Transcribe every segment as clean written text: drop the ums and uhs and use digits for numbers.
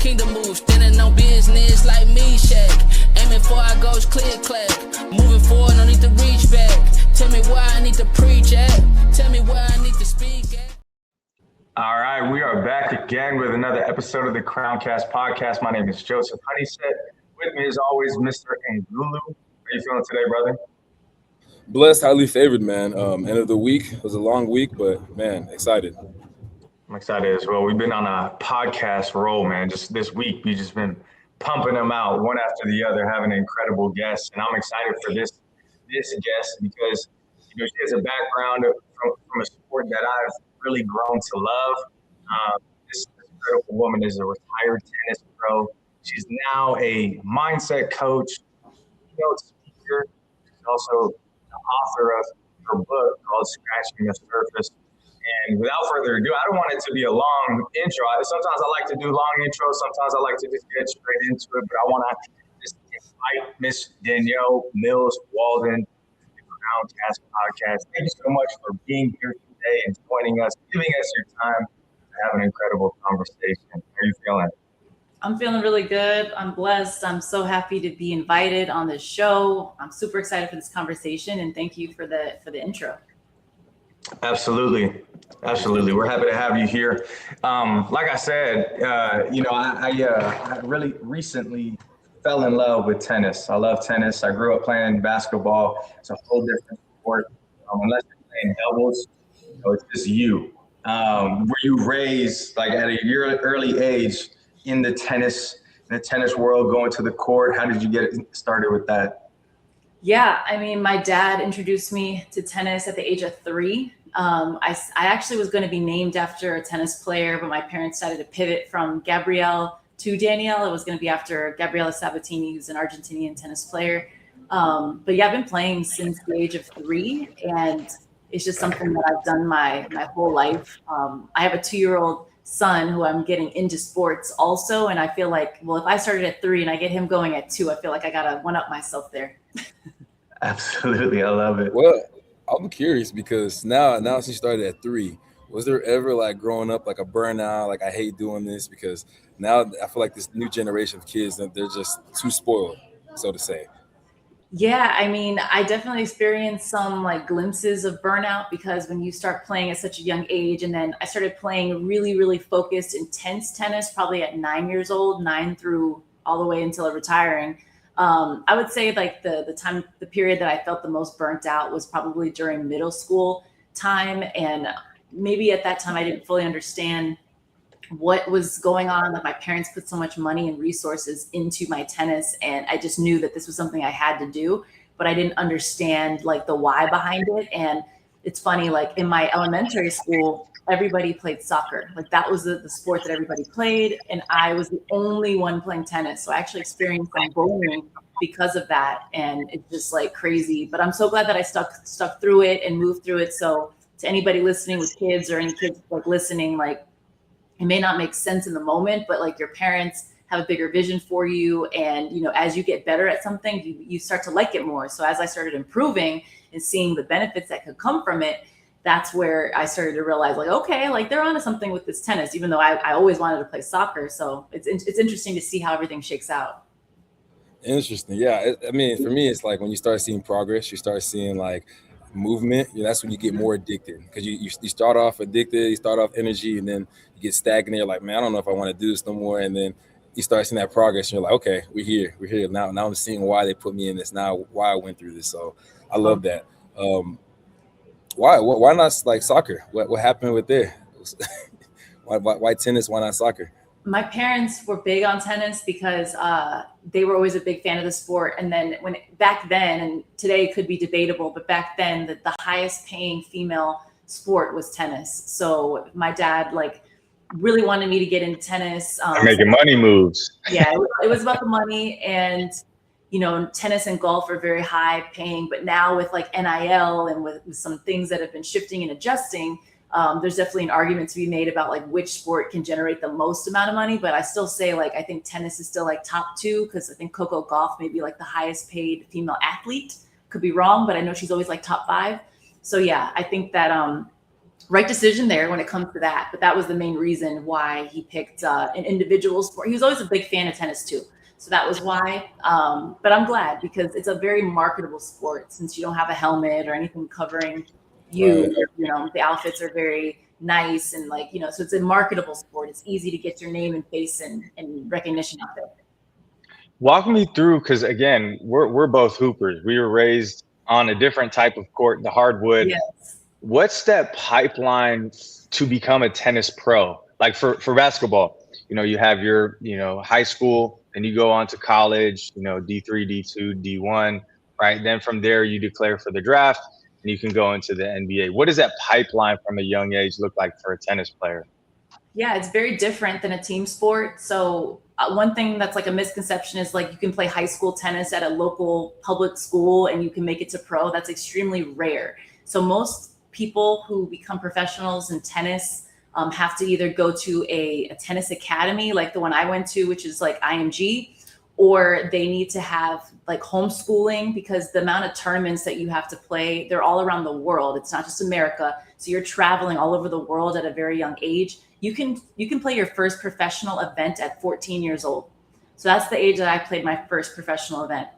kingdom move, standing on business like me, Shaq. Aiming for our goals, clear clack. Moving forward, no need to reach back. Tell me where I need to preach at. Tell me where I need to speak at. All right, we are back again with another episode of the CROWNEDCAST podcast. My name is Joseph Honeyset. With me, as always, Mr. Engulu. How are you feeling today, brother? Blessed, highly favored, man. End of the week. It was a long week, but, man, excited. I'm excited as well. We've been on a podcast roll, man. Just this week, we've just been pumping them out one after the other, having incredible guests. And I'm excited for this guest because, she has a background from a sport that I've really grown to love. This incredible woman is a retired tennis pro. She's now a mindset coach, keynote speaker. She's also the author of her book called Scratching the Surface. And without further ado, I don't want it to be a long intro. Sometimes I like to do long intros. Sometimes I like to just get straight into it. But I want to just invite Miss Danielle Mills Walden to the CROWNEDCAST podcast. Thank you so much for being here today and joining us, giving us your time to have an incredible conversation. How are you feeling? I'm feeling really good. I'm blessed. I'm so happy to be invited on this show. I'm super excited for this conversation, and thank you for the intro. Absolutely. We're happy to have you here. Like I said, I really recently fell in love with tennis. I love tennis. I grew up playing basketball. It's a whole different sport. Unless you're playing doubles, it's just you. Were you raised like at a early age in the tennis world, going to the court? How did you get started with that? Yeah, I mean, my dad introduced me to tennis at the age of 3. I actually was going to be named after a tennis player, but my parents decided to pivot from Gabrielle to Danielle. It was going to be after Gabriela Sabatini, who's an Argentinian tennis player. But yeah, I've been playing since the age of 3, and it's just something that I've done my whole life. I have a 2-year-old son who I'm getting into sports also, and I feel like, well, if I started at 3 and I get him going at 2, I feel like I gotta one up myself there. Absolutely, I love it. Well, I'm curious because now since you started at 3, was there ever like growing up like a burnout, like I hate doing this? Because now I feel like this new generation of kids, they're just too spoiled, so to say. Yeah, I mean, I definitely experienced some like glimpses of burnout because when you start playing at such a young age, and then I started playing really, really focused, intense tennis probably at 9 years old, 9 through all the way until retiring. I would say like the period that I felt the most burnt out was probably during middle school time. And maybe at that time, I didn't fully understand what was going on. Like my parents put so much money and resources into my tennis, and I just knew that this was something I had to do, but I didn't understand like the why behind it. And it's funny, like in my elementary school, everybody played soccer. Like that was the sport that everybody played. And I was the only one playing tennis. So I actually experienced some bullying because of that. And it's just like crazy, but I'm so glad that I stuck through it and moved through it. So to anybody listening with kids or any kids like listening, like it may not make sense in the moment, but like your parents have a bigger vision for you. And, as you get better at something, you start to like it more. So as I started improving and seeing the benefits that could come from it, that's where I started to realize like, okay, like they're onto something with this tennis, even though I always wanted to play soccer. So it's interesting to see how everything shakes out. Interesting. Yeah. I mean, for me, it's like when you start seeing progress, you start seeing like movement, that's when you get more addicted because you start off addicted, you start off energy, and then you get stagnant. You're like, man, I don't know if I want to do this no more. And then you start seeing that progress. And you're like, okay, we're here now. Now I'm seeing why they put me in this. Now why I went through this. So I love that. Why not like soccer? What happened with there? why tennis? Why not soccer? My parents were big on tennis because they were always a big fan of the sport. And then back then, and today it could be debatable, but back then the highest paying female sport was tennis. So my dad like really wanted me to get into tennis. Making money moves. Yeah, it was about the money. And, tennis and golf are very high paying, but now with like NIL and with some things that have been shifting and adjusting, there's definitely an argument to be made about like which sport can generate the most amount of money. But I still say like, I think tennis is still like top 2 because I think Coco Gauff may be like the highest paid female athlete. Could be wrong, but I know she's always like top 5. So yeah, I think that right decision there when it comes to that. But that was the main reason why he picked an individual sport. He was always a big fan of tennis too. So that was why. But I'm glad because it's a very marketable sport since you don't have a helmet or anything covering you. Right. You know, the outfits are very nice and like, you know, so it's a marketable sport. It's easy to get your name and face and recognition out there. Walk me through, because again, we're both hoopers. We were raised on a different type of court, the hardwood. Yes. What's that pipeline to become a tennis pro? Like for basketball, you know, you have your, you know, high school and you go on to college, you know, D3, D2, D1, right? Then from there you declare for the draft and you can go into the NBA. What does that pipeline from a young age look like for a tennis player? Yeah, it's very different than a team sport. So one thing that's like a misconception is like you can play high school tennis at a local public school and you can make it to pro. That's extremely rare. So most people who become professionals in tennis have to either go to a tennis academy like the one I went to, which is like IMG, or they need to have like homeschooling because the amount of tournaments that you have to play, they're all around the world. It's not just America. So you're traveling all over the world at a very young age. You can play your first professional event at 14 years old. So that's the age that I played my first professional event.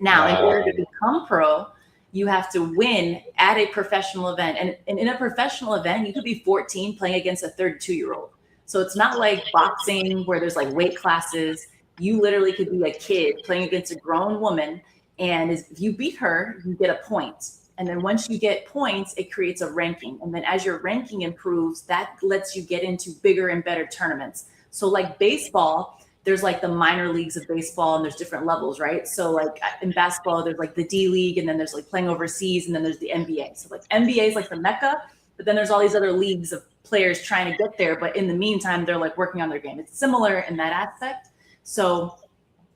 Now, in order to become pro, you have to win at a professional event. And in a professional event, you could be 14 playing against a 32-year-old. So it's not like boxing where there's like weight classes. You literally could be a kid playing against a grown woman. And if you beat her, you get a point. And then once you get points, it creates a ranking. And then as your ranking improves, that lets you get into bigger and better tournaments. So like baseball, there's like the minor leagues of baseball and there's different levels, right? So like in basketball, there's like the D League and then there's like playing overseas and then there's the NBA. So like NBA is like the mecca, but then there's all these other leagues of players trying to get there. But in the meantime, they're like working on their game. It's similar in that aspect. So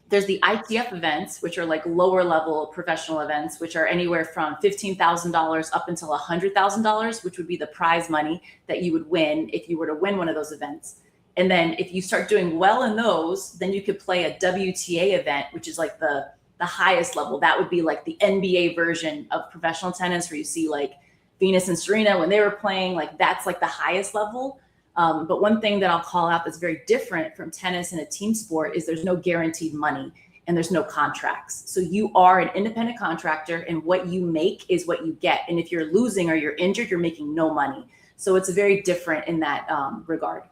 there's the ITF events, which are like lower level professional events, which are anywhere from $15,000 up until $100,000, which would be the prize money that you would win if you were to win one of those events. And then if you start doing well in those, then you could play a WTA event, which is like the highest level. That would be like the NBA version of professional tennis where you see like Venus and Serena when they were playing, like that's like the highest level. But one thing that I'll call out that's very different from tennis and a team sport is there's no guaranteed money and there's no contracts. So you are an independent contractor and what you make is what you get. And if you're losing or you're injured, you're making no money. So it's very different in that regard.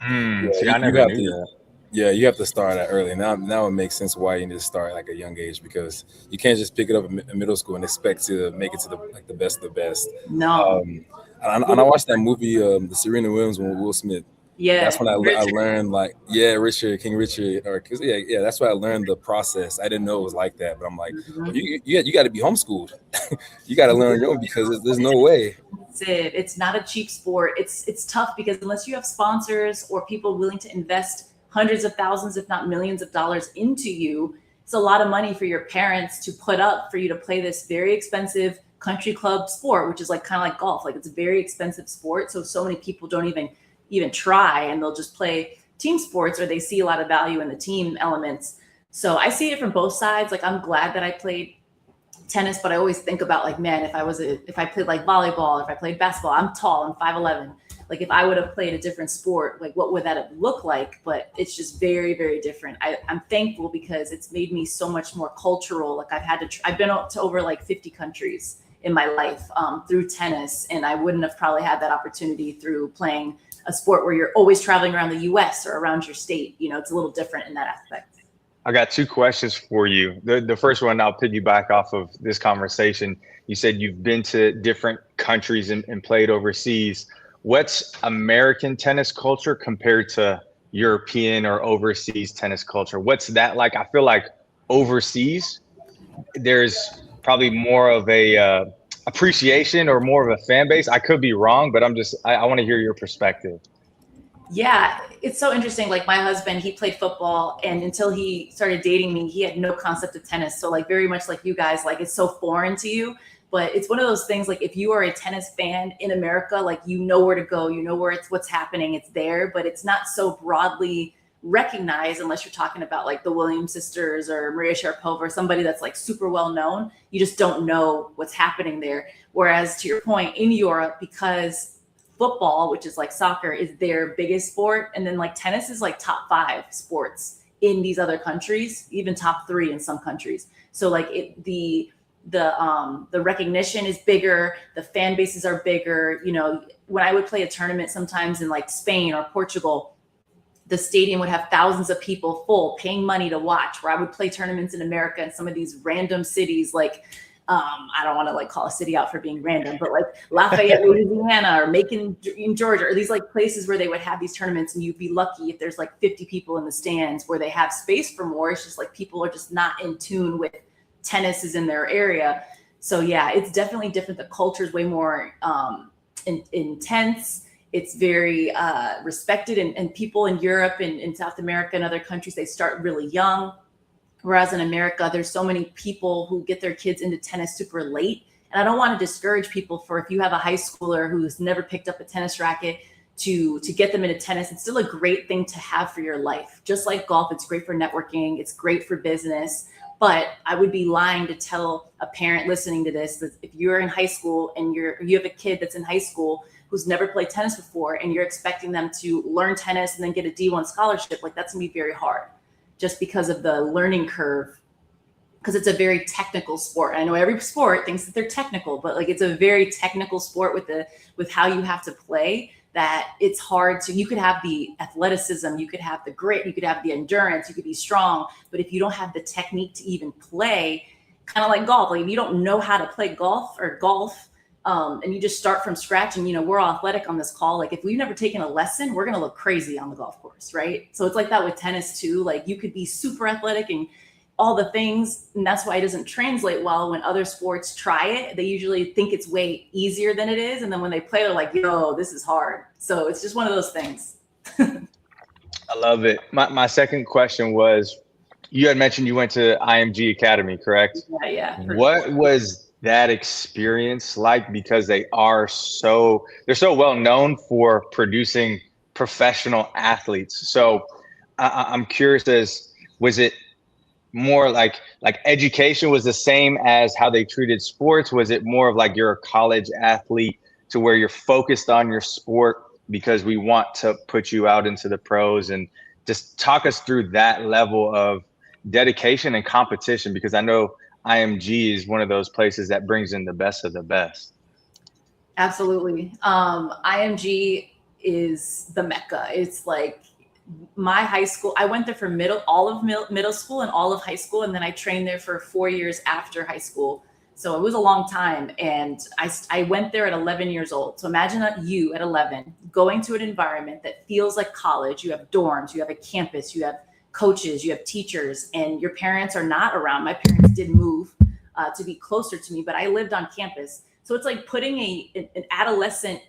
See, I never knew that. Yeah, you have to start that early. Now it makes sense why you need to start like a young age because you can't just pick it up in middle school and expect to make it to the best of the best. No. And I watched that movie, the Serena Williams one with Will Smith. Yeah, that's when I learned like, King Richard, or cause that's why I learned the process. I didn't know it was like that, but I'm like, you got to be homeschooled. You got to learn your own because there's no way. It's not a cheap sport. It's tough because unless you have sponsors or people willing to invest hundreds of thousands, if not millions of dollars into you, it's a lot of money for your parents to put up for you to play this very expensive country club sport, which is like kind of like golf. Like it's a very expensive sport. So many people don't even try and they'll just play team sports or they see a lot of value in the team elements. So I see it from both sides. Like I'm glad that I played tennis, but I always think about like, man, if I played like volleyball, if I played basketball, I'm tall, I'm 5'11". Like if I would have played a different sport, like what would that have looked like? But it's just very, very different. I'm thankful because it's made me so much more cultural. Like I've been to over like 50 countries in my life through tennis. And I wouldn't have probably had that opportunity through playing a sport where you're always traveling around the US or around your state. You know, it's a little different in that aspect. I got two questions for you. The first one, I'll piggyback off of this conversation. You said you've been to different countries and played overseas. What's American tennis culture compared to European or overseas tennis culture? What's that like? I feel like overseas, there's probably more of a appreciation or more of a fan base. I could be wrong, but I want to hear your perspective. Yeah, it's so interesting. Like my husband, he played football and until he started dating me, he had no concept of tennis. So like very much like you guys, like it's so foreign to you. But it's one of those things, like if you are a tennis fan in America, like you know where to go, you know what's happening, it's there, but it's not so broadly recognized unless you're talking about like the Williams sisters or Maria Sharapova or somebody that's like super well known. You just don't know what's happening there. Whereas to your point, in Europe, because football, which is like soccer, is their biggest sport. And then like tennis is like top 5 sports in these other countries, even top 3 in some countries. So like the recognition is bigger, the fan bases are bigger. You know, when I would play a tournament sometimes in like Spain or Portugal, the stadium would have thousands of people full, paying money to watch, where I would play tournaments in America in some of these random cities, like, I don't want to like call a city out for being random, but like Lafayette, Louisiana, or Macon in Georgia, or these like places where they would have these tournaments, and you'd be lucky if there's like 50 people in the stands where they have space for more. It's just like people are just not in tune with tennis is in their area. So yeah, it's definitely different. The culture is way more intense. It's very respected, and people in Europe and in South America and other countries, they start really young. Whereas in America, there's so many people who get their kids into tennis super late. And I don't want to discourage people for, if you have a high schooler who's never picked up a tennis racket, to get them into tennis. It's still a great thing to have for your life. Just like golf, it's great for networking. It's great for business. But I would be lying to tell a parent listening to this that if you're in high school and you have a kid that's in high school who's never played tennis before, and you're expecting them to learn tennis and then get a D1 scholarship, like that's gonna be very hard, just because of the learning curve, because it's a very technical sport. I know every sport thinks that they're technical, but like it's a very technical sport with how you have to play, that it's hard to, you could have the athleticism, you could have the grit, you could have the endurance, you could be strong, but if you don't have the technique to even play, kind of like golf, like if you don't know how to play golf, and you just start from scratch, and, you know, we're all athletic on this call. Like if we've never taken a lesson, we're going to look crazy on the golf course, right? So it's like that with tennis too. Like you could be super athletic and all the things, and that's why it doesn't translate well when other sports try it. They usually think it's way easier than it is. And then when they play, they're like, yo, this is hard. So it's just one of those things. I love it. My second question was, you had mentioned you went to IMG Academy, correct? Yeah. What was that experience like? Because they're so well known for producing professional athletes. So I'm curious, was it more like education was the same as how they treated sports? Was it more of like you're a college athlete to where you're focused on your sport because we want to put you out into the pros? And just talk us through that level of dedication and competition, because I know IMG is one of those places that brings in the best of the best. Absolutely. IMG is the Mecca. It's like my high school. I went there for all of middle school and all of high school. And then I trained there for 4 years after high school. So it was a long time. And I went there at 11 years old. So imagine you at 11 going to an environment that feels like college. You have dorms, you have a campus, you have coaches, you have teachers, and your parents are not around. My parents did move to be closer to me, but I lived on campus. So it's like putting an adolescent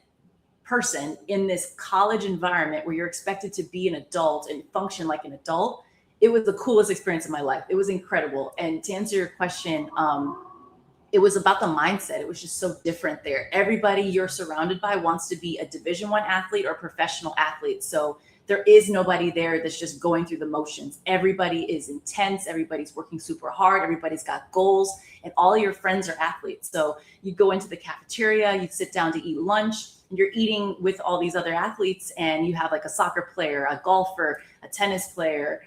person in this college environment where you're expected to be an adult and function like an adult. It was the coolest experience of my life. It was incredible. And to answer your question, it was about the mindset. It was just so different there. Everybody you're surrounded by wants to be a Division I athlete or professional athlete. So there is nobody there that's just going through the motions. Everybody is intense. Everybody's working super hard. Everybody's got goals, and all your friends are athletes. So you go into the cafeteria, you sit down to eat lunch, and you're eating with all these other athletes, and you have like a soccer player, a golfer, a tennis player,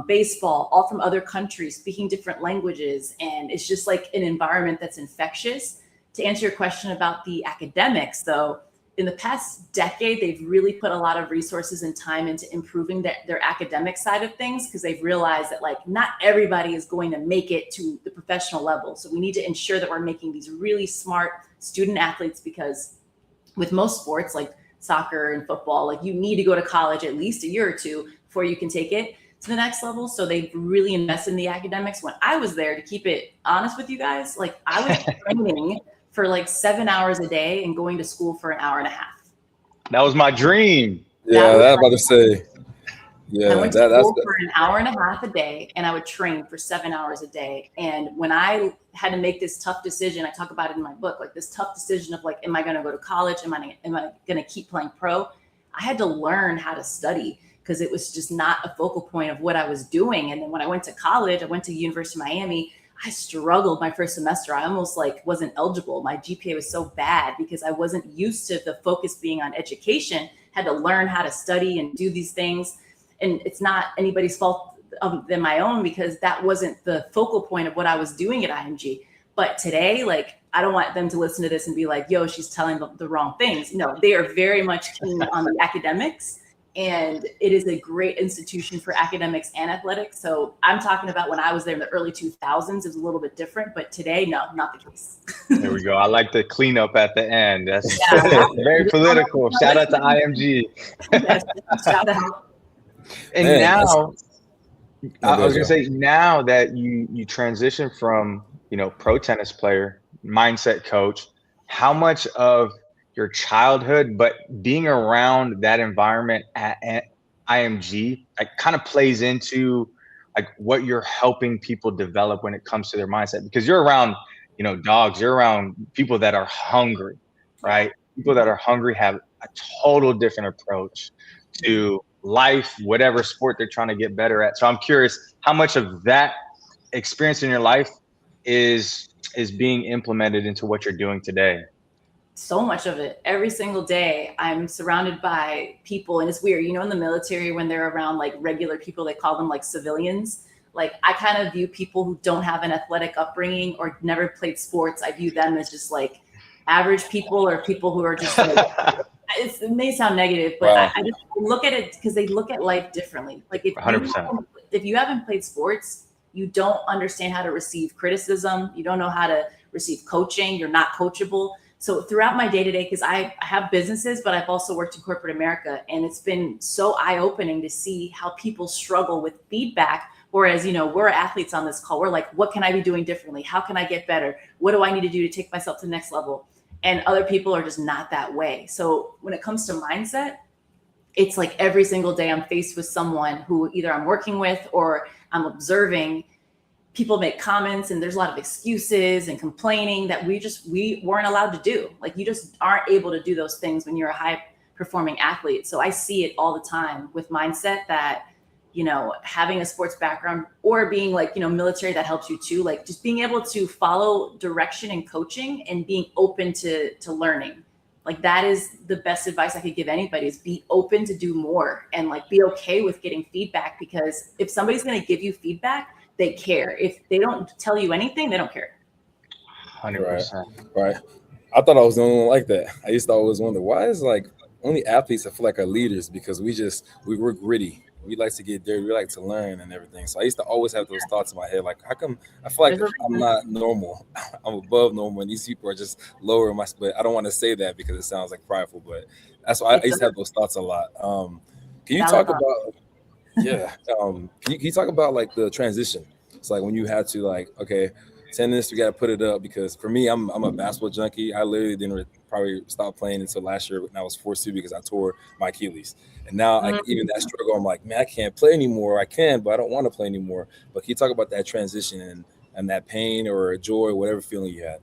baseball, all from other countries, speaking different languages. And it's just like an environment that's infectious. To answer your question about the academics, though, in the past decade, they've really put a lot of resources and time into improving their academic side of things, because they've realized that like not everybody is going to make it to the professional level. So we need to ensure that we're making these really smart student athletes, because with most sports like soccer and football, like you need to go to college at least a year or two before you can take it to the next level. So they've really invested in the academics. When I was there, to keep it honest with you guys, like I was training for like 7 hours a day and going to school for an hour and a half. That was my dream. Yeah, I was about to say. Yeah, I went to school for an hour and a half a day, and I would train for 7 hours a day. And when I had to make this tough decision, I talk about it in my book, like this tough decision of like, am I going to go to college? Am I going to keep playing pro? I had to learn how to study, because it was just not a focal point of what I was doing. And then when I went to college, I went to University of Miami. I struggled my first semester. I almost like wasn't eligible. My GPA was so bad because I wasn't used to the focus being on education, had to learn how to study and do these things. And it's not anybody's fault than my own, because that wasn't the focal point of what I was doing at IMG. But today, like, I don't want them to listen to this and be like, yo, she's telling the wrong things. No, they are very much keen on the academics. And it is a great institution for academics and athletics. So I'm talking about when I was there in the early 2000s, it was a little bit different. But today, no, not the case. There we go. I like the cleanup at the end. That's very political. Shout out to IMG. Yes, shout out. And Man, now, I was go. gonna say, now that you transition from, pro tennis player, mindset coach, how much of your childhood, but being around that environment at IMG, like, kind of plays into like what you're helping people develop when it comes to their mindset? Because you're around, dogs, you're around people that are hungry, right? People that are hungry have a total different approach to life, whatever sport they're trying to get better at. So I'm curious how much of that experience in your life is being implemented into what you're doing today. So much of it. Every single day I'm surrounded by people, and it's weird, in the military, when they're around like regular people, they call them like civilians. Like, I kind of view people who don't have an athletic upbringing or never played sports, I view them as just like average people, or people who are just like, it may sound negative, but Wow. I just look at it because they look at life differently. Like, 100%. if you haven't played sports, you don't understand how to receive criticism. You don't know how to receive coaching. You're not coachable. So throughout my day-to-day, because I have businesses, but I've also worked in corporate America, and it's been so eye-opening to see how people struggle with feedback. Whereas, we're athletes on this call. We're like, what can I be doing differently? How can I get better? What do I need to do to take myself to the next level? And other people are just not that way. So when it comes to mindset, it's like every single day I'm faced with someone who either I'm working with or I'm observing. People make comments, and there's a lot of excuses and complaining that we weren't allowed to do. Like, you just aren't able to do those things when you're a high performing athlete. So I see it all the time with mindset that, having a sports background or being like, military, that helps you too. Like, just being able to follow direction and coaching and being open to learning. Like, that is the best advice I could give anybody, is be open to do more, and like, be okay with getting feedback, because if somebody's going to give you feedback, they care. If they don't tell you anything, they don't care. 100%. Right. I thought I was the only one like that. I used to always wonder, why is like only athletes I feel like are leaders? Because we're gritty. We like to get dirty. We like to learn and everything. So I used to always have those thoughts in my head, like, how come I feel like I'm not normal? I'm above normal, and these people are just lower in my. But I don't want to say that because it sounds like prideful. But that's why I used to have those thoughts a lot. Can you talk about? Yeah. Can you talk about like the transition? It's like when you had to like, okay, tennis, we got to put it up, because for me, I'm a basketball junkie. I literally didn't probably stop playing until last year, and I was forced to because I tore my Achilles. And now even that struggle, I'm like, man, I can't play anymore. I can, but I don't want to play anymore. But can you talk about that transition and that pain or joy, whatever feeling you had?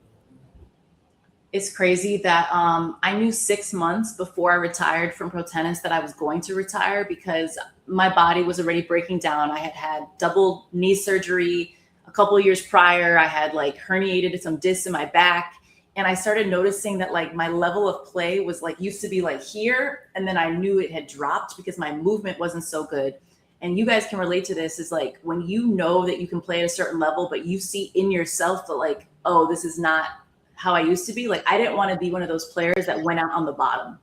It's crazy that I knew 6 months before I retired from pro tennis that I was going to retire, because my body was already breaking down. I had had double knee surgery a couple of years prior. I had like herniated some discs in my back. And I started noticing that like my level of play was like, used to be like here. And then I knew it had dropped because my movement wasn't so good. And you guys can relate to this, is like when you know that you can play at a certain level, but you see in yourself that like, oh, this is not how I used to be. Like, I didn't want to be one of those players that went out on the bottom.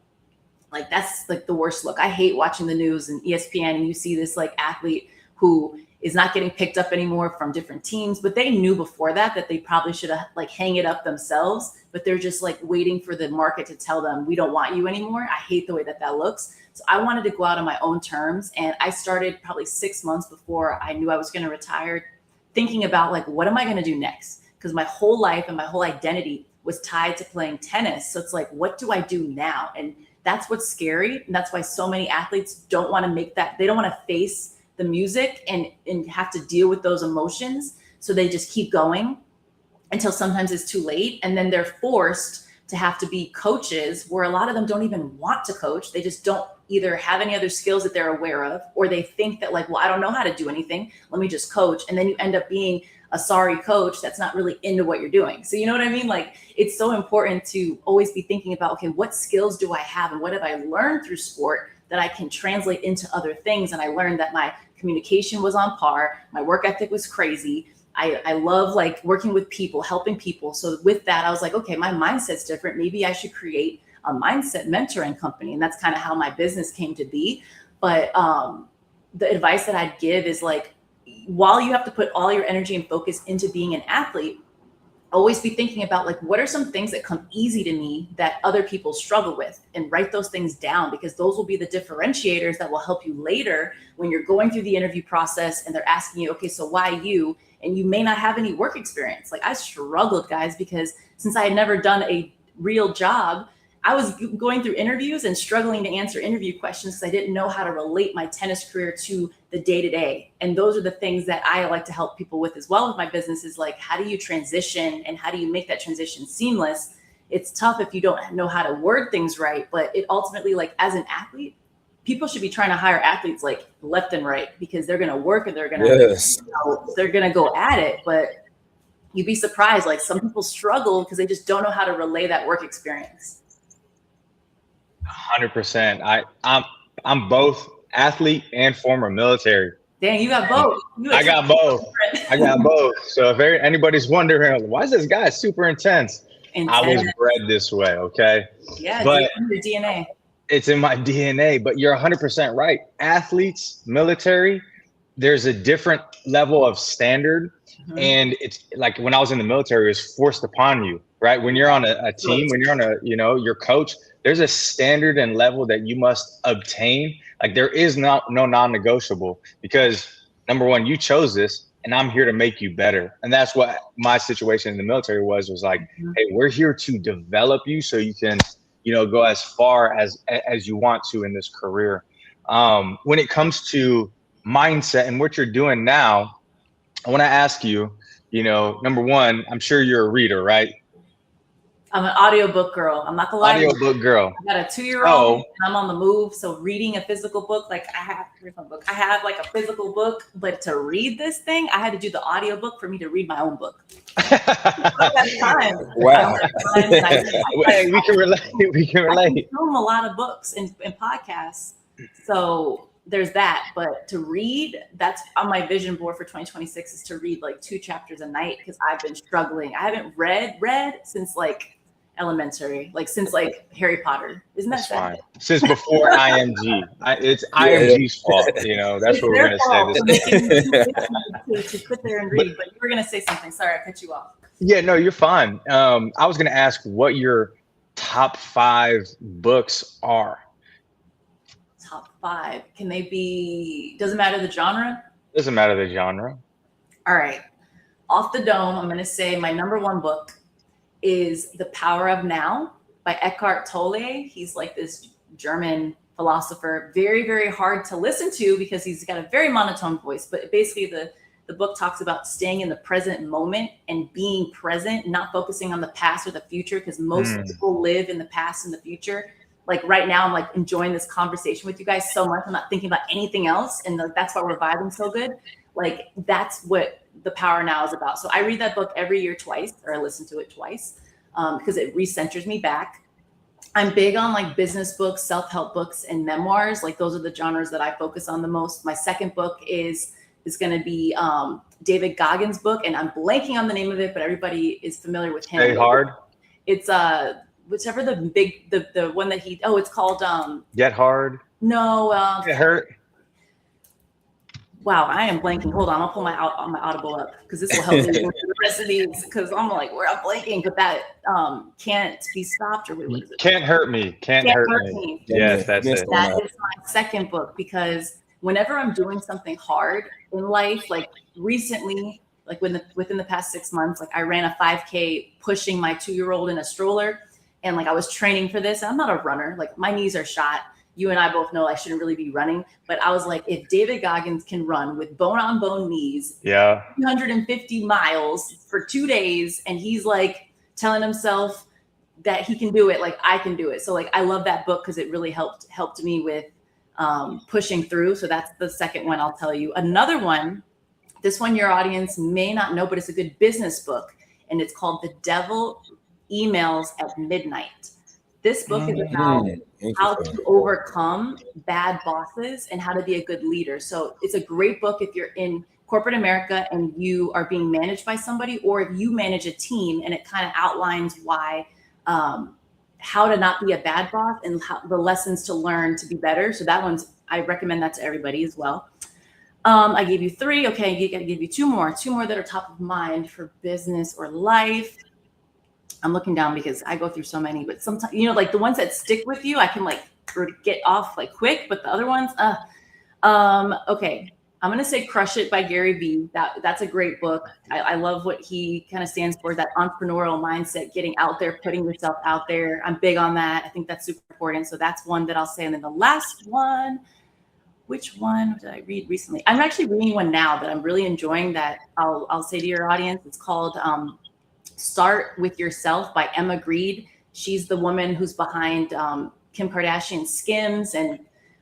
Like, that's like the worst look. I hate watching the news and ESPN, and you see this like athlete who is not getting picked up anymore from different teams, but they knew before that they probably should have like hang it up themselves, but they're just like waiting for the market to tell them, we don't want you anymore. I hate the way that looks. So I wanted to go out on my own terms. And I started probably 6 months before I knew I was going to retire, thinking about like, what am I going to do next? Because my whole life and my whole identity was tied to playing tennis. So it's like, what do I do now? And that's what's scary. And that's why so many athletes don't want to make that. They don't want to face the music and have to deal with those emotions. So they just keep going until sometimes it's too late. And then they're forced to have to be coaches, where a lot of them don't even want to coach. They just don't either have any other skills that they're aware of, or they think that like, well, I don't know how to do anything. Let me just coach. And then you end up being a sorry coach that's not really into what you're doing. So you know what I mean? Like, it's so important to always be thinking about, okay, what skills do I have and what have I learned through sport that I can translate into other things? And I learned that my communication was on par. My work ethic was crazy. I love like working with people, helping people. So with that, I was like, okay, my mindset's different. Maybe I should create a mindset mentoring company. And that's kind of how my business came to be. But the advice that I'd give is like, while you have to put all your energy and focus into being an athlete, always be thinking about like, what are some things that come easy to me that other people struggle with, and write those things down, because those will be the differentiators that will help you later when you're going through the interview process and they're asking you, okay, so why you? And you may not have any work experience. Like, I struggled, guys, because since I had never done a real job, I was going through interviews and struggling to answer interview questions because I didn't know how to relate my tennis career to the day-to-day. And those are the things that I like to help people with as well with my business, is like, how do you transition and how do you make that transition seamless? It's tough if you don't know how to word things right, but it ultimately, like, as an athlete, people should be trying to hire athletes like left and right, because they're going to work and they're going to, they're going to go at it. But you'd be surprised. Like, some people struggle because they just don't know how to relay that work experience. 100%. I'm both athlete and former military. Dang, you got both. I got both. I got both. So if anybody's wondering, why is this guy super intense? I was bred this way. Okay. Yeah, but it's in your DNA. It's in my DNA. But you're 100% right. Athletes, military, there's a different level of standard. Mm-hmm. And it's like, when I was in the military, it was forced upon you, right? When you're on a team, when you're on your coach, there's a standard and level that you must obtain. Like, there is no non-negotiable, because number one, you chose this and I'm here to make you better. And that's what my situation in the military was like, mm-hmm. Hey, we're here to develop you so you can, go as far as you want to in this career. When it comes to mindset and what you're doing now, I want to ask you, number one, I'm sure you're a reader, right? I'm an audiobook girl. I'm not gonna lie. Audiobook girl. I got a 2-year-old and I'm on the move. So reading a physical book, like here's my book. I have like a physical book, but to read this thing, I had to do the audiobook for me to read my own book. Time. Wow. We can relate. I consume a lot of books and podcasts. So there's that. But to read, that's on my vision board for 2026, is to read like 2 chapters a night, because I've been struggling. I haven't read since like elementary, like since like Harry Potter. Isn't that sad? Since before IMG. It's IMG's fault. That's what we're going to say. To sit there and read, but you were going to say something. Sorry, I cut you off. Yeah, no, you're fine. I was going to ask what your top 5 books are. Top 5. Can they be, doesn't matter the genre? Doesn't matter the genre. All right. Off the dome, I'm going to say my number 1 book is The Power of Now by Eckhart Tolle. He's like this German philosopher, very, very hard to listen to because he's got a very monotone voice. But basically the book talks about staying in the present moment and being present, not focusing on the past or the future, because most people live in the past and the future. Like right now, I'm like enjoying this conversation with you guys so much. I'm not thinking about anything else. And that's why we're vibing so good. Like, that's what The Power Now is about. So I read that book every year twice, or I listen to it twice, because it recenters me back. I'm big on like business books, self-help books, and memoirs. Like, those are the genres that I focus on the most. My second book is going to be David Goggins' book, and I'm blanking on the name of it, but everybody is familiar with him. Stay Hard. It's whichever the one that it's called Get Hard. No, Get Hurt. Wow, I am blanking. Hold on, I'll pull my Audible up, because this will help me with the rest of these, because I'm like, where I'm blanking. But that Can't Be Stopped, or what is it? Can't Hurt Me. Can't Hurt Me. Yes, that's it. That is my second book, because whenever I'm doing something hard in life, like recently, like within the past 6 months, like I ran a 5K pushing my 2-year-old in a stroller, and like I was training for this. And I'm not a runner. Like, my knees are shot. You and I both know I shouldn't really be running, but I was like, if David Goggins can run with bone-on-bone knees, 250 miles for 2 days, and he's like telling himself that he can do it, like I can do it. So like, I love that book because it really helped me with pushing through. So that's the second one I'll tell you. Another one This one your audience may not know, but it's a good business book. And it's called The Devil Emails at Midnight. This book is about how to overcome bad bosses and how to be a good leader. So it's a great book if you're in corporate America and you are being managed by somebody, or if you manage a team, and it kind of outlines why, how to not be a bad boss and how, the lessons to learn to be better. So that one's, I recommend that to everybody as well. I gave you 3. Okay, you got to give you 2 more that are top of mind for business or life. I'm looking down because I go through so many, but sometimes, you know, like the ones that stick with you, I can like get off like quick, but the other ones, okay. I'm going to say Crush It by Gary Vee. That's a great book. I love what he kind of stands for, that entrepreneurial mindset, getting out there, putting yourself out there. I'm big on that. I think that's super important. So that's one that I'll say. And then the last one, which one did I read recently? I'm actually reading one now that I'm really enjoying that I'll say to your audience. It's called Start With Yourself by Emma Grede. She's the woman who's behind Kim Kardashian's Skims and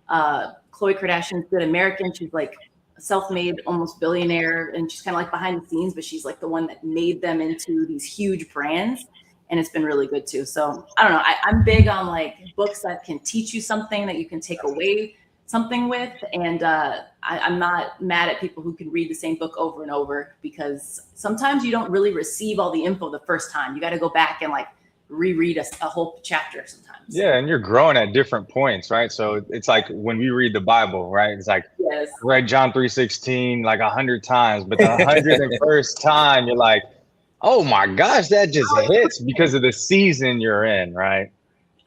Khloe Kardashian's Good American. She's like a self-made, almost billionaire, and she's kind of like behind the scenes, but she's like the one that made them into these huge brands. And it's been really good too. So I don't know. I'm big on like books that can teach you something that you can take away something with. And I'm not mad at people who can read the same book over and over, because sometimes you don't really receive all the info the first time. You got to go back and like reread a whole chapter sometimes. Yeah, and you're growing at different points, right? So it's like when we read the Bible, right? It's like, yes, I read John 3:16 like 100 times, but the 101st time you're like, oh my gosh, that just hits because of the season you're in, right?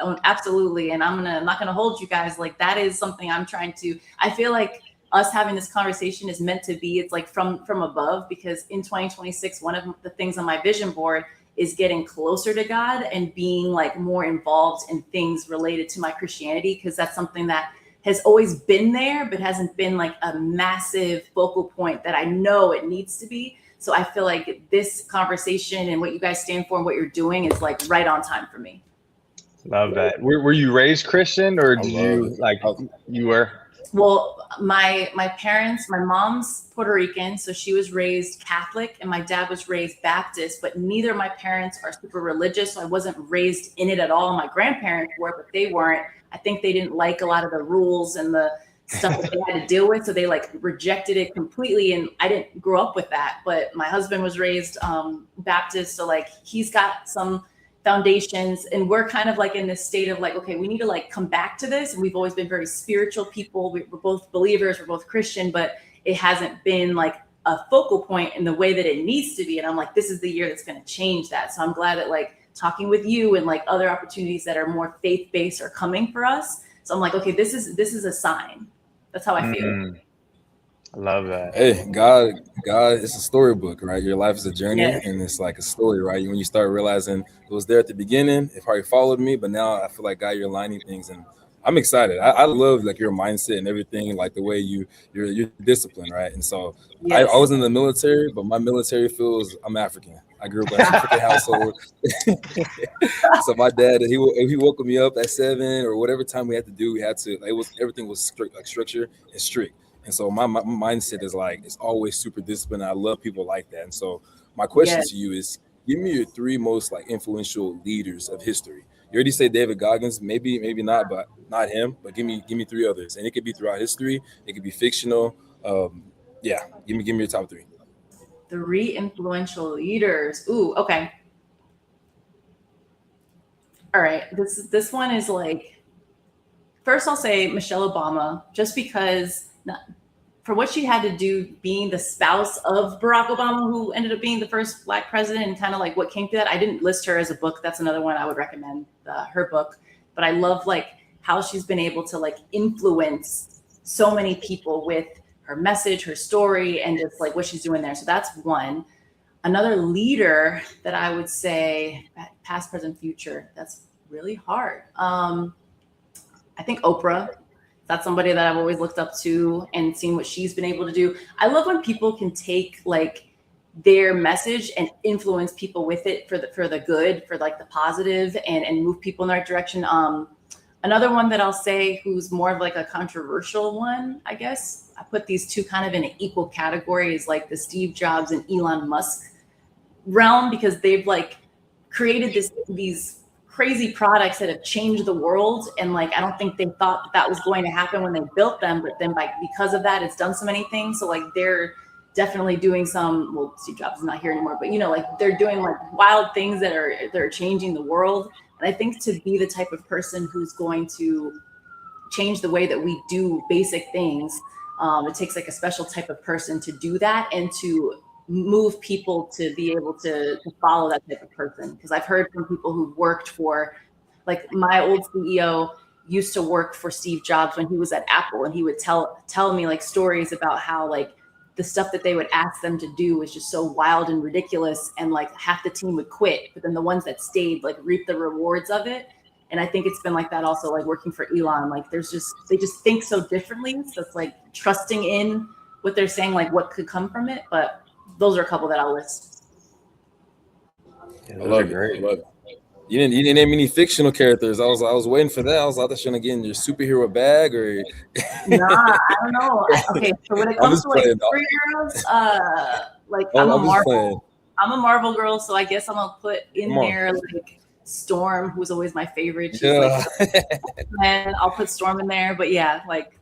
Oh, absolutely. And I'm not gonna hold you guys. Like that is something I'm trying to. I feel like us having this conversation is meant to be. It's like from above, because in 2026, one of the things on my vision board is getting closer to God and being like more involved in things related to my Christianity, because that's something that has always been there, but hasn't been like a massive focal point that I know it needs to be. So I feel like this conversation and what you guys stand for and what you're doing is like right on time for me. Love that. Were you raised Christian, or did you like you were? Well, my parents, my mom's Puerto Rican, so she was raised Catholic, and my dad was raised Baptist, but neither of my parents are super religious, so I wasn't raised in it at all. My grandparents were, but they weren't. I think they didn't like a lot of the rules and the stuff that they had to deal with, so they like rejected it completely, and I didn't grow up with that. But my husband was raised Baptist, so like he's got some foundations, and we're kind of like in this state of like, okay, we need to like come back to this. And we've always been very spiritual people. We're both believers, we're both Christian, but it hasn't been like a focal point in the way that it needs to be. And I'm like, this is the year that's going to change that. So I'm glad that like talking with you and like other opportunities that are more faith-based are coming for us. So I'm like, okay, this is a sign. That's how I feel. I love that. Hey, God, it's a storybook, right? Your life is a journey, Yes. and it's like a story, right? When you start realizing it was there at the beginning, it probably followed me, but now I feel like, God, you're aligning things, and I'm excited. I love like your mindset and everything, like the way you're disciplined, right? And so Yes. I was in the military, but my military feels I'm African. I grew up in an African household. So my dad, he woke me up at 7 or whatever time we had to do. We had to. Everything was strict, like structure and strict. And so my mindset is like, it's always super disciplined. I love people like that. And so my question Yes. to you is, give me your 3 most like influential leaders of history. You already say David Goggins, maybe not, but not him. But give me 3 others, and it could be throughout history. It could be fictional. Yeah, give me your top 3. 3 influential leaders. Ooh, okay. All right. This one is like, first I'll say Michelle Obama, just because for what she had to do being the spouse of Barack Obama, who ended up being the first Black president, and kind of like what came through that. I didn't list her as a book. That's another one I would recommend, her book. But I love like how she's been able to like influence so many people with her message, her story, and just like what she's doing there. So that's one. Another leader that I would say, past, present, future, that's really hard. I think Oprah. That's somebody that I've always looked up to and seen what she's been able to do. I love when people can take like their message and influence people with it for the good, for like the positive, and move people in the right direction. Another one that I'll say who's more of like a controversial one, I guess, I put these two kind of in an equal category, is like the Steve Jobs and Elon Musk realm, because they've like created these crazy products that have changed the world. And like, I don't think they thought that was going to happen when they built them, but then because of that, it's done so many things. So like they're definitely doing some, well, Steve Jobs is not here anymore, but like they're doing like wild things that are changing the world. And I think to be the type of person who's going to change the way that we do basic things, it takes like a special type of person to do that and to move people to be able to follow that type of person. Because I've heard from people who've worked for, like my old CEO used to work for Steve Jobs when he was at Apple, and he would tell me like stories about how like the stuff that they would ask them to do was just so wild and ridiculous, and like half the team would quit, but then the ones that stayed like reaped the rewards of it. And I think it's been like that also, like working for Elon. Like they just think so differently. So it's like trusting in what they're saying, like what could come from it. But those are a couple that I'll list. Yeah, I love it. I love it. You didn't name any fictional characters. I was waiting for that. I was out there trying to get in your superhero bag, or Nah, I don't know. Okay, so when it comes to like superheroes, like I'm a Marvel girl, so I guess I'm gonna put in there like Storm, who's always my favorite. She's and I'll put Storm in there. But yeah, like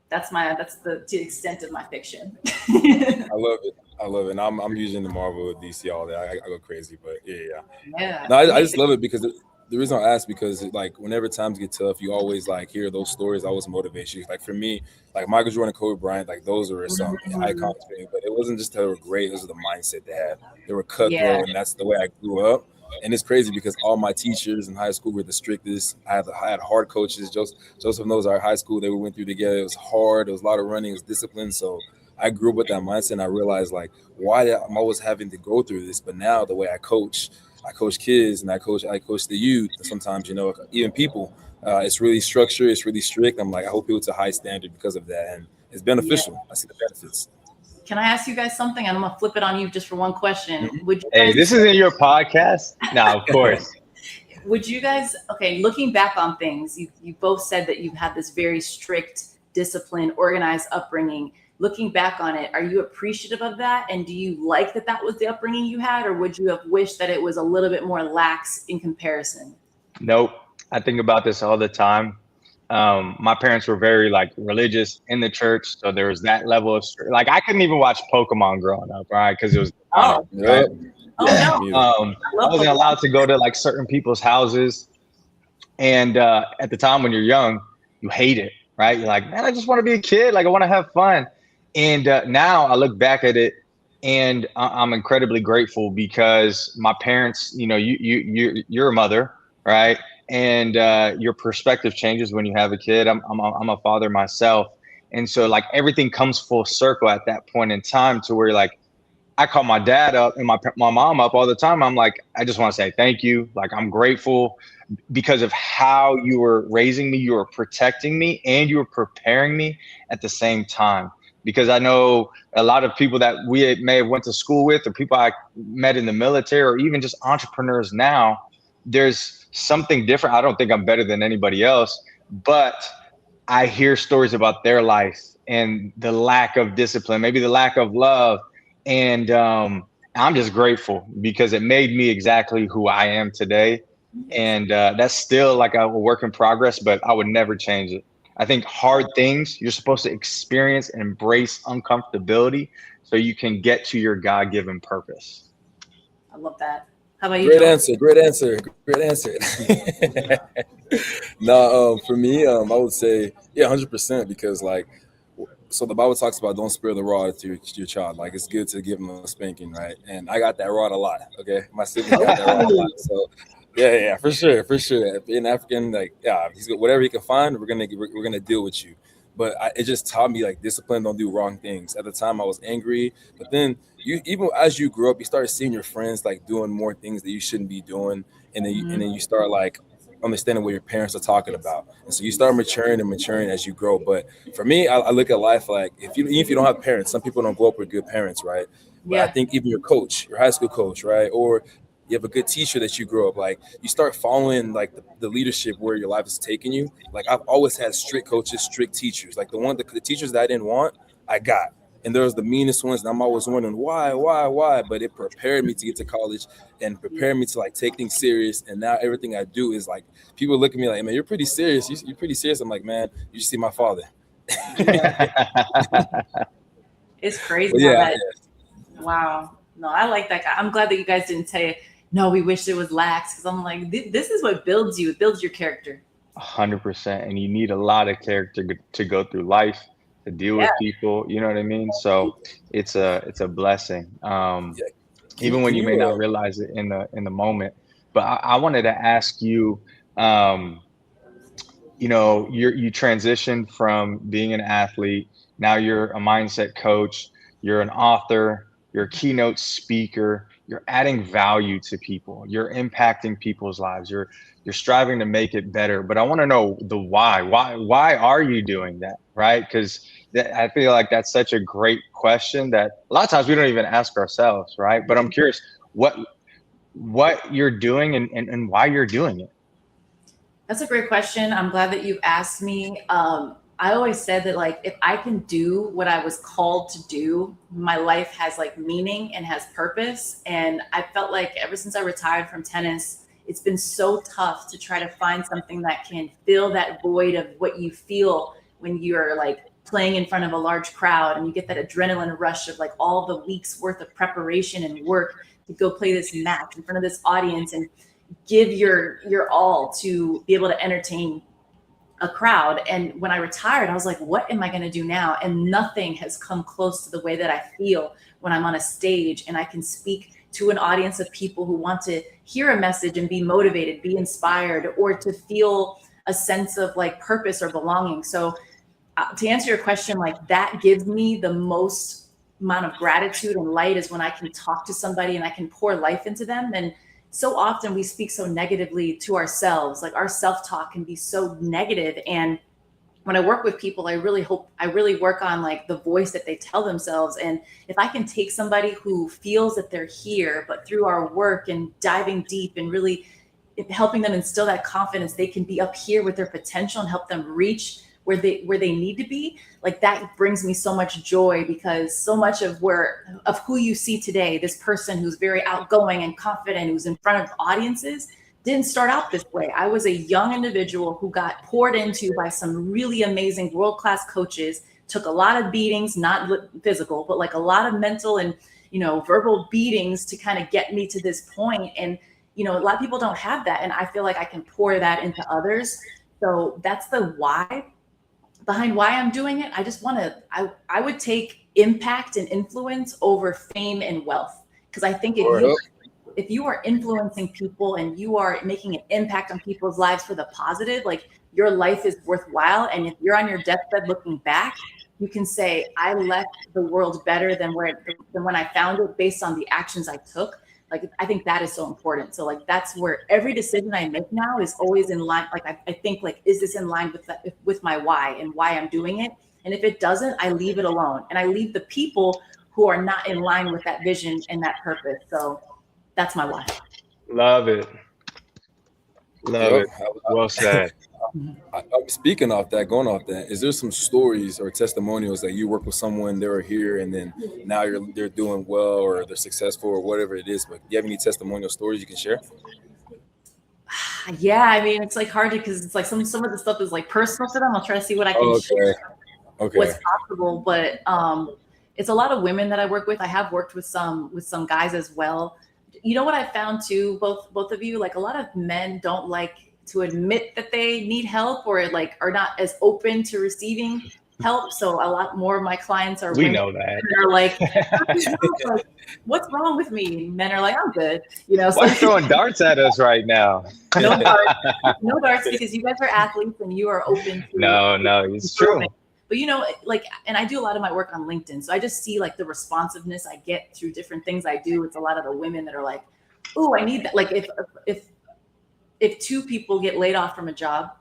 that's to the extent of my fiction. I love it. And I'm using the Marvel DC all day. I go crazy, but yeah. No, I just love it because the reason I ask, because like whenever times get tough, you always like hear those stories. Always motivate you. Like for me, like Michael Jordan, Kobe Bryant, like those are some icons for me. But it wasn't just that they were great; it was the mindset they had. They were cutthroat, and that's the way I grew up. And it's crazy because all my teachers in high school were the strictest. I had hard coaches. Joseph knows our high school that we went through together. It was hard. There was a lot of running. It was discipline. So I grew up with that mindset, and I realized like why I'm always having to go through this. But now the way I coach kids, and I coach the youth. Sometimes even people, it's really structured. It's really strict. I'm like, I hold people to a high standard because of that, and it's beneficial. Yeah. I see the benefits. Can I ask you guys something? I'm gonna flip it on you just for one question. Would you guys, this isn't your podcast? No, of course. Would you guys, okay, looking back on things, you both said that you had this very strict, disciplined, organized upbringing. Looking back on it, are you appreciative of that? And do you like that was the upbringing you had, or would you have wished that it was a little bit more lax in comparison? Nope. I think about this all the time. My parents were very like religious in the church, so there was that level of like I couldn't even watch Pokemon growing up, right? Because it was I wasn't allowed to go to like certain people's houses, and at the time when you're young, you hate it, right? You're like, man, I just want to be a kid, like I want to have fun. And now I look back at it, and I'm incredibly grateful because my parents, you're a mother, right? And your perspective changes when you have a kid. I'm a father myself. And so like everything comes full circle at that point in time to where like, I call my dad up and my mom up all the time. I'm like, I just want to say thank you. Like, I'm grateful because of how you were raising me, you were protecting me, and you were preparing me at the same time. Because I know a lot of people that we may have went to school with, or people I met in the military, or even just entrepreneurs now, there's something different. I don't think I'm better than anybody else, but I hear stories about their life and the lack of discipline, maybe the lack of love. And I'm just grateful because it made me exactly who I am today. And that's still like a work in progress, but I would never change it. I think hard things, you're supposed to experience and embrace uncomfortability so you can get to your God-given purpose. I love that. How about you? Great answer. No, for me, I would say, 100%, because like, so the Bible talks about don't spare the rod to your child. Like, it's good to give them a spanking, right? And I got that rod a lot. Okay, my sibling got that rod a lot. So yeah, for sure. In African, like, he's got whatever he can find. We're gonna deal with you. But it just taught me like discipline. Don't do wrong things. At the time, I was angry, but then even as you grow up, you start seeing your friends like doing more things that you shouldn't be doing, and then you start like understanding what your parents are talking about, and so you start maturing as you grow. But for me, I look at life like even if you don't have parents, some people don't grow up with good parents, right? But I think even your coach, your high school coach, right, or you have a good teacher that you grow up. Like you start following like the leadership where your life is taking you. Like I've always had strict coaches, strict teachers. Like the teachers that I didn't want, I got. And there was the meanest ones, and I'm always wondering why. But it prepared me to get to college and prepared me to like take things serious. And now everything I do is like people look at me like, man, you're pretty serious. You're pretty serious. I'm like, man, you should see my father. It's crazy. Yeah. Wow. No, I like that guy. I'm glad that you guys didn't say, no, we wish it was lax. Because I'm like, this is what builds you. It builds your character. 100%. And you need a lot of character to go through life, to deal with people. You know what I mean? So it's a blessing. Even when you may not realize it in the moment. But I wanted to ask you, you know, you transitioned from being an athlete. Now you're a mindset coach. You're an author. You're a keynote speaker. You're adding value to people. You're impacting people's lives. You're striving to make it better. But I want to know the why. Why are you doing that? Right? Because I feel like that's such a great question that a lot of times we don't even ask ourselves. Right? But I'm curious what you're doing and why you're doing it. That's a great question. I'm glad that you asked me. I always said that like, if I can do what I was called to do, my life has like meaning and has purpose. And I felt like ever since I retired from tennis, it's been so tough to try to find something that can fill that void of what you feel when you're like playing in front of a large crowd and you get that adrenaline rush of like all the weeks worth of preparation and work to go play this match in front of this audience and give your all to be able to entertain a crowd. And when I retired, I was like, what am I going to do now? And nothing has come close to the way that I feel when I'm on a stage and I can speak to an audience of people who want to hear a message and be motivated, be inspired, or to feel a sense of like purpose or belonging. So to answer your question, like that gives me the most amount of gratitude and light is when I can talk to somebody and I can pour life into them. And so often we speak so negatively to ourselves, like our self-talk can be so negative. And when I work with people, I really work on like the voice that they tell themselves. And if I can take somebody who feels that they're here, but through our work and diving deep and really helping them instill that confidence, they can be up here with their potential and help them reach where they need to be, like that brings me so much joy, because so much of who you see today, this person who's very outgoing and confident, who's in front of audiences, didn't start out this way. I was a young individual who got poured into by some really amazing world-class coaches, took a lot of beatings, not physical, but like a lot of mental and, you know, verbal beatings to kind of get me to this point. And, you know, a lot of people don't have that. And I feel like I can pour that into others. So that's the why behind why I'm doing it. I just want to, I would take impact and influence over fame and wealth. Because I think if you are influencing people and you are making an impact on people's lives for the positive, like your life is worthwhile. And if you're on your deathbed looking back, you can say, I left the world better than when I found it based on the actions I took. Like, I think that is so important. So like, that's where every decision I make now is always in line. Like, I think like, is this in line with my why and why I'm doing it? And if it doesn't, I leave it alone. And I leave the people who are not in line with that vision and that purpose. So that's my why. Love it. Love it. Well said. Speaking of that, going off that, is there some stories or testimonials that you work with someone, they were here and then now they're doing well or they're successful or whatever it is, but do you have any testimonial stories you can share? Yeah, I mean, it's like hard because it's like some of the stuff is like personal to them. I'll try to see what I can share. Okay. What's possible, but it's a lot of women that I work with. I have worked with some guys as well. You know what I found too, both of you, like a lot of men don't like to admit that they need help or like are not as open to receiving help. So a lot more of my clients are we know that are like, what's wrong with me? Men are like, I'm good. You know, so why are you throwing darts at us right now? No darts because you guys are athletes and you are open to no, it's true. But you know, like, and I do a lot of my work on LinkedIn. So I just see like the responsiveness I get through different things I do. It's a lot of the women that are like, oh, I need that. Like if two people get laid off from a job,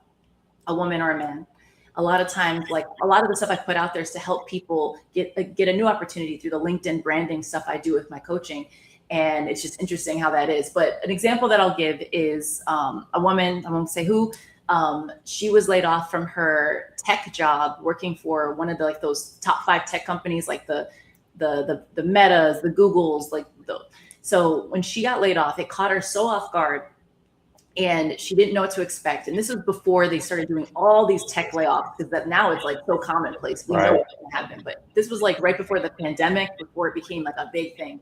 a woman or a man, a lot of times, like a lot of the stuff I put out there is to help people get a new opportunity through the LinkedIn branding stuff I do with my coaching. And it's just interesting how that is. But an example that I'll give is a woman, I won't say who, she was laid off from her tech job working for one of the, like those top 5 tech companies, like the Metas, the Googles, so when she got laid off, it caught her so off guard and she didn't know what to expect. And this was before they started doing all these tech layoffs, because that now it's like so commonplace. We know what can happen, but this was like right before the pandemic, before it became like a big thing.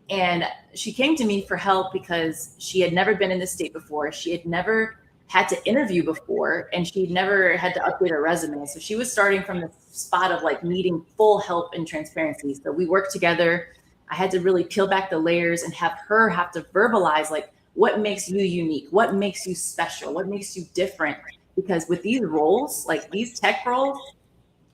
And she came to me for help because she had never been in this state before. She had never had to interview before, and she'd never had to update her resume. So she was starting from the spot of like needing full help and transparency. So we worked together. I had to really peel back the layers and have her have to verbalize like what makes you unique, what makes you special, what makes you different. Because with these roles, like these tech roles,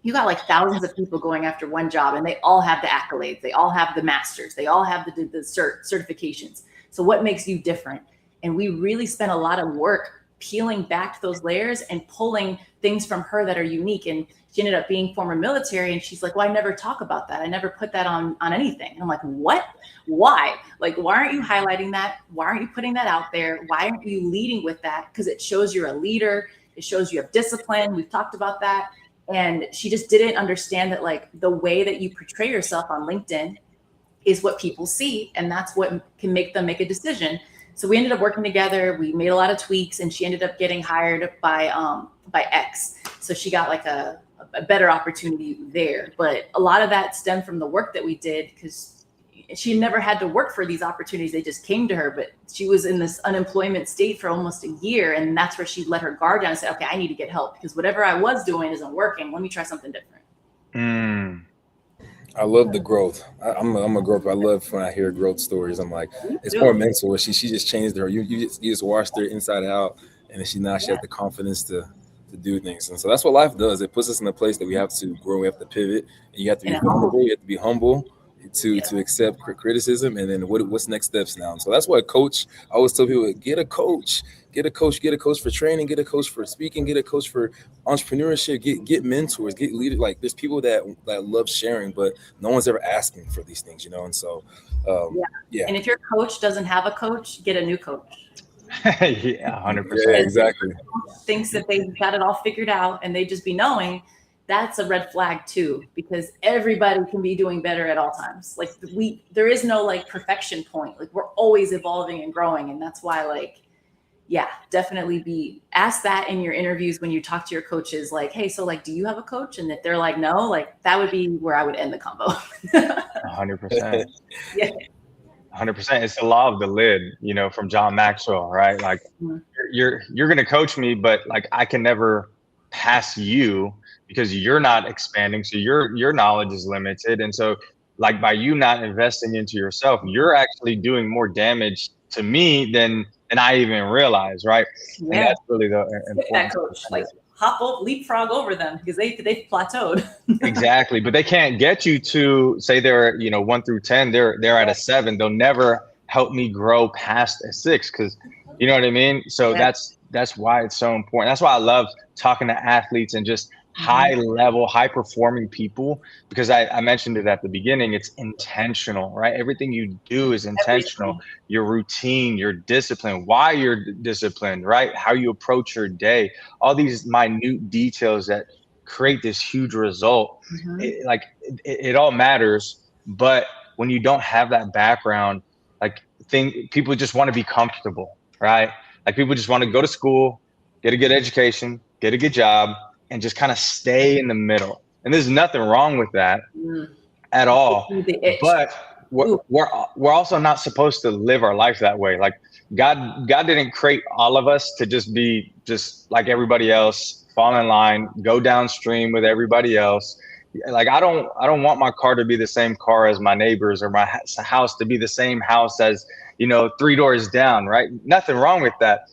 you got like thousands of people going after one job, and they all have the accolades, they all have the masters, they all have the certifications. So what makes you different? And we really spent a lot of work peeling back those layers and pulling things from her that are unique. And she ended up being former military, and she's like, well, I never talk about that. I never put that on anything. And I'm like, what? Why? Like, why aren't you highlighting that? Why aren't you putting that out there? Why aren't you leading with that? Because it shows you're a leader. It shows you have discipline. We've talked about that. And she just didn't understand that like the way that you portray yourself on LinkedIn is what people see. And that's what can make them make a decision. So we ended up working together. We made a lot of tweaks, and she ended up getting hired by X. So she got like a better opportunity there. But a lot of that stemmed from the work that we did, because she never had to work for these opportunities. They just came to her. But she was in this unemployment state for almost a year. And that's where she let her guard down and said, okay, I need to get help, because whatever I was doing isn't working. Let me try something different. I love the growth. I'm a growth. I love when I hear growth stories. I'm like, it's more mental. She just changed her. You just washed her inside out, and then she has the confidence to do things. And so that's what life does. It puts us in a place that we have to grow. We have to pivot, and you have to be vulnerable. You have to be humble to accept criticism, and then what's next steps now. And so that's why a coach, I always tell people, get a coach for training, get a coach for speaking, get a coach for entrepreneurship, get mentors, get leaders. Like there's people that love sharing, but no one's ever asking for these things, And so, And if your coach doesn't have a coach, get a new coach. Yeah, 100%. Yeah, exactly. Thinks that they've got it all figured out, and they just be knowing. That's a red flag too, because everybody can be doing better at all times. Like there is no like perfection point. Like we're always evolving and growing. And that's why definitely ask that in your interviews when you talk to your coaches, like, hey, so like, do you have a coach? And if they're like, no, like that would be where I would end the combo. 100%. Yeah. 100%. It's the law of the lid, from John Maxwell, right? Like you're going to coach me, but like I can never pass you, because you're not expanding. So your knowledge is limited. And so like by you not investing into yourself, you're actually doing more damage to me than I even realize. Right. Yeah. And that's really the important that coach, like leapfrog over them, because they've plateaued. Exactly. But they can't get you to say they're, 1 through 10, they're at a 7. They'll never help me grow past a 6. Cause you know what I mean? So that's why it's so important. That's why I love talking to athletes and just high level, high performing people, because I mentioned it at the beginning. It's intentional, right? Everything you do is intentional. Your routine, your discipline, why you're disciplined, right? How you approach your day, all these minute details that create this huge result. It all matters. But when you don't have that background, people just want to be comfortable, right? Like people just want to go to school, get a good education, get a good job, and just kind of stay in the middle. And there's nothing wrong with that at all. But we're also not supposed to live our life that way. Like God didn't create all of us to just be just like everybody else, fall in line, go downstream with everybody else. Like I don't want my car to be the same car as my neighbors, or my house to be the same house as 3 doors down, right? Nothing wrong with that.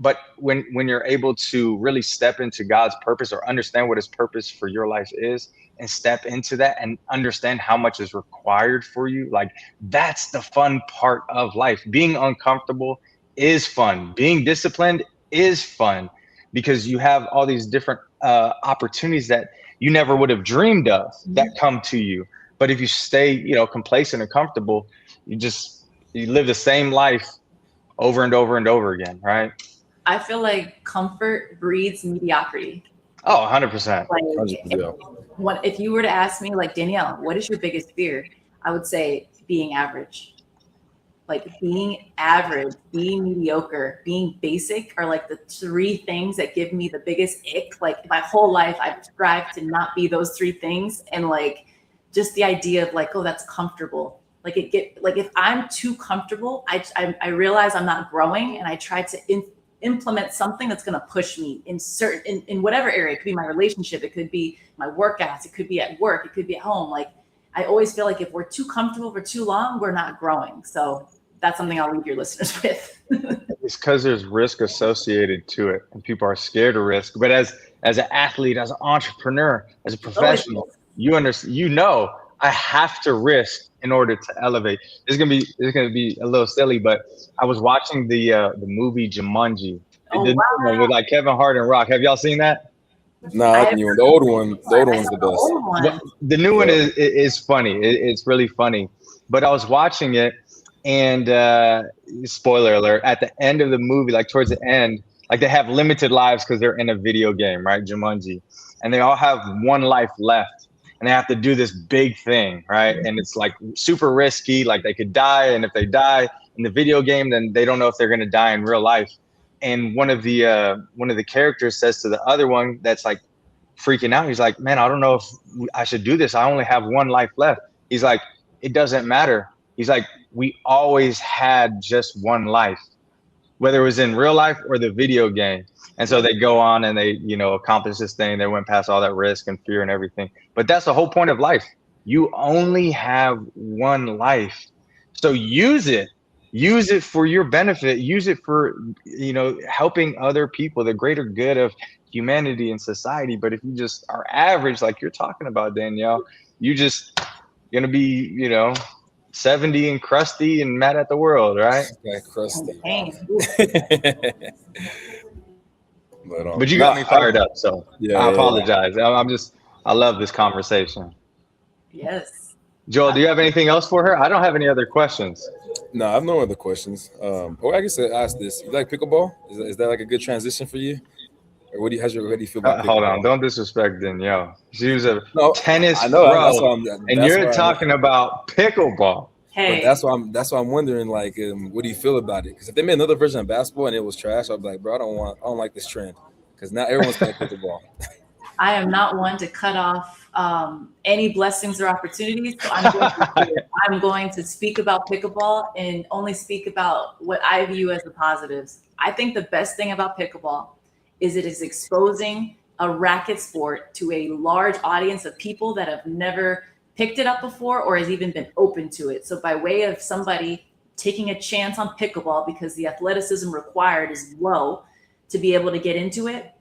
But when you're able to really step into God's purpose, or understand what his purpose for your life is, and step into that and understand how much is required for you, like that's the fun part of life. Being uncomfortable is fun. Being disciplined is fun, because you have all these different opportunities that you never would have dreamed of that come to you. But if you stay, complacent and comfortable, you live the same life over and over and over again, right? I feel like comfort breeds mediocrity. Oh, 100%. Like, 100%. if you were to ask me, like, Danielle, what is your biggest fear? I would say being average. Like being average, being mediocre, being basic are like the three things that give me the biggest ick. Like my whole life, I've strived to not be those three things. And like, just the idea of like, oh, that's comfortable. Like if I'm too comfortable, I realize I'm not growing, and I try to implement something that's going to push me in whatever area. It could be my relationship. It could be my workouts. It could be at work. It could be at home. Like, I always feel like if we're too comfortable for too long, we're not growing. So that's something I'll leave your listeners with. It's because there's risk associated to it, and people are scared of risk. But as an athlete, as an entrepreneur, as a professional, you understand. I have to risk in order to elevate. It's gonna be a little silly, but I was watching the movie Jumanji, the new one with like Kevin Hart and Rock. Have y'all seen that? No, not the new one. The old one. The old one's the best. The new one is funny. It's really funny. But I was watching it, and spoiler alert, at the end of the movie, like towards the end, like they have limited lives because they're in a video game, right? Jumanji. And they all have one life left, and they have to do this big thing, right? And it's like super risky. Like they could die, and if they die in the video game, then they don't know if they're gonna die in real life. And one of the characters says to the other one that's like freaking out, he's like, man, I don't know if I should do this. I only have one life left. He's like, it doesn't matter. He's like, we always had just one life, whether it was in real life or the video game. And so they go on and they, accomplish this thing. They went past all that risk and fear and everything. But that's the whole point of life. You only have one life. So use it. Use it for your benefit. Use it for, helping other people, the greater good of humanity and society. But if you just are average, like you're talking about, Danielle, you just going to be, 70 and crusty and mad at the world, right? Yeah, crusty. But you got me fired up, so I apologize. I love this conversation. Yes. Joel, do you have anything else for her? I don't have any other questions. No, I have no other questions. I guess I ask this: you like pickleball? Is that like a good transition for you? Or what do you feel about pickleball? Hold on, don't disrespect Danielle. She was a tennis pro, and you're talking about pickleball. Hey, but that's why I'm wondering, like, what do you feel about it? Because if they made another version of basketball and it was trash, I'd be like, bro, I don't like this trend, because now everyone's playing pickleball. I am not one to cut off any blessings or opportunities. So I'm going to speak about pickleball and only speak about what I view as the positives. I think the best thing about pickleball is it is exposing a racket sport to a large audience of people that have never picked it up before or has even been open to it. So by way of somebody taking a chance on pickleball because the athleticism required is low to be able to get into it,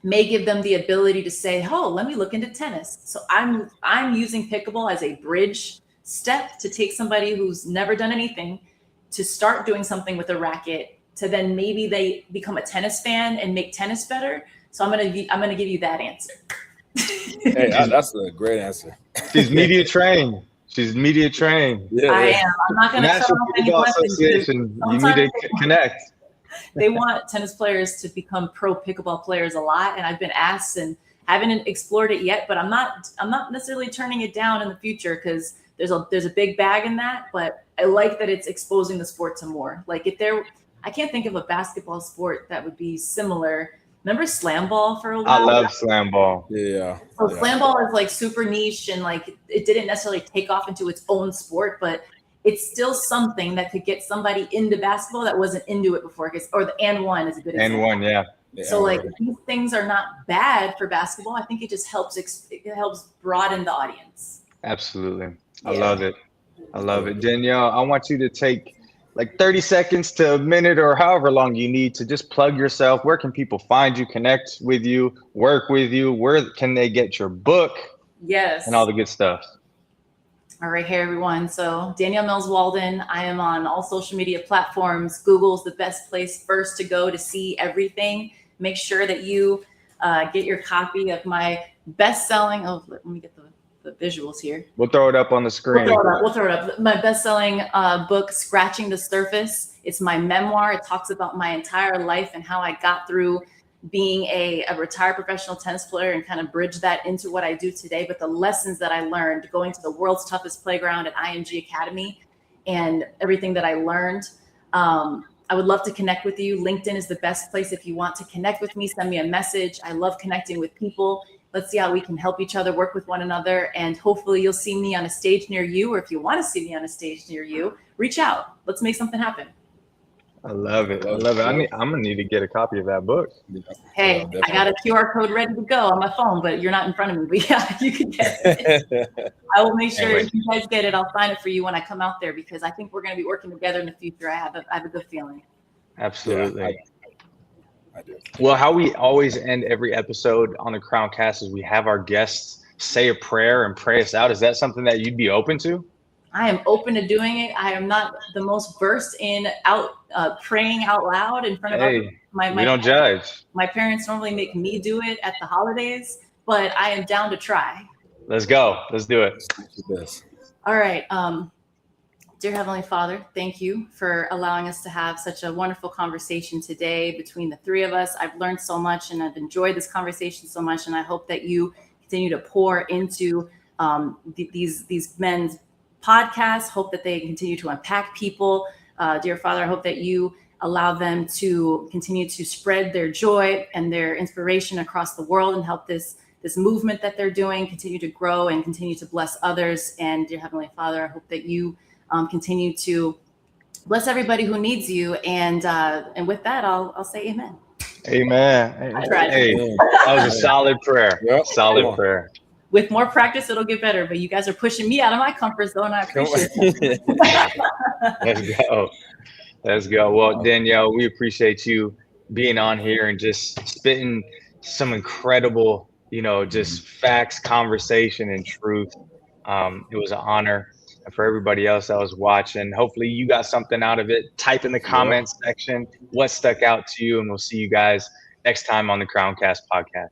may give them the ability to say, oh, let me look into tennis. So I'm using pickleball as a bridge step to take somebody who's never done anything to start doing something with a racket, to then maybe they become a tennis fan and make tennis better. So I'm gonna give you that answer. Hey, that's a great answer. She's media trained. Yeah, I am. I'm not gonna National Pickleball Association. You need to connect. They want tennis players to become pro pickleball players a lot, and I've been asked and haven't explored it yet. But I'm not necessarily turning it down in the future because there's a big bag in that. But I like that it's exposing the sport to more. Like I can't think of a basketball sport that would be similar. Remember slam ball for a while? I love slam ball. Yeah. So slam ball is like super niche and like it didn't necessarily take off into its own sport, but it's still something that could get somebody into basketball that wasn't into it before. Or the and one is a good example. And one, yeah. So like these things are not bad for basketball. I think it just helps broaden the audience. Absolutely. I love it. Danielle, I want you to take like 30 seconds to a minute or however long you need to just plug yourself. Where can people find you, connect with you, work with you? Where can they get your book? Yes. And all the good stuff. All right, hey everyone. So Danielle Mills Walden. I am on all social media platforms. Google's the best place first to go to see everything. Make sure that you get your copy of my best-selling. Oh, let me get the the visuals here. We'll throw it up on the screen. We'll throw it up. My best-selling book, Scratching the Surface. It's my memoir. It talks about my entire life and how I got through being a retired professional tennis player and kind of bridge that into what I do today. But the lessons that I learned going to the world's toughest playground at IMG Academy and everything that I learned. I would love to connect with you. LinkedIn is the best place if you want to connect with me. Send me a message. I love connecting with people. Let's see how we can help each other, work with one another, and hopefully you'll see me on a stage near you, or if you want to see me on a stage near you, reach out. Let's make something happen. I love it. I love it. I'm gonna need to get a copy of that book. Hey, I got a QR code ready to go on my phone, but you're not in front of me. But yeah, you can get it. I will make sure if you guys get it, I'll sign it for you when I come out there, because I think we're going to be working together in the future. I have a good feeling. Absolutely. Yeah, I do. Well, how we always end every episode on the CROWNEDCAST is we have our guests say a prayer and pray us out. Is that something that you'd be open to? I am open to doing it. I am not the most versed in praying out loud in front of others. We don't judge. My parents normally make me do it at the holidays, but I am down to try. Let's go. Let's do it. All right. Dear Heavenly Father, thank you for allowing us to have such a wonderful conversation today between the three of us. I've learned so much and I've enjoyed this conversation so much, and I hope that you continue to pour into these men's podcasts. Hope that they continue to impact people. Dear Father, I hope that you allow them to continue to spread their joy and their inspiration across the world and help this movement that they're doing continue to grow and continue to bless others. And dear Heavenly Father, I hope that you continue to bless everybody who needs you. And with that, I'll say amen. Amen. I tried. Hey, that was a solid prayer. Yep. Solid prayer. With more practice, it'll get better. But you guys are pushing me out of my comfort zone. I appreciate it. Let's go. Let's go. Well, Danielle, we appreciate you being on here and just spitting some incredible, just facts, conversation, and truth. It was an honor. And for everybody else that was watching, hopefully you got something out of it. Type in the comments section what stuck out to you, and we'll see you guys next time on the CROWNEDCAST podcast.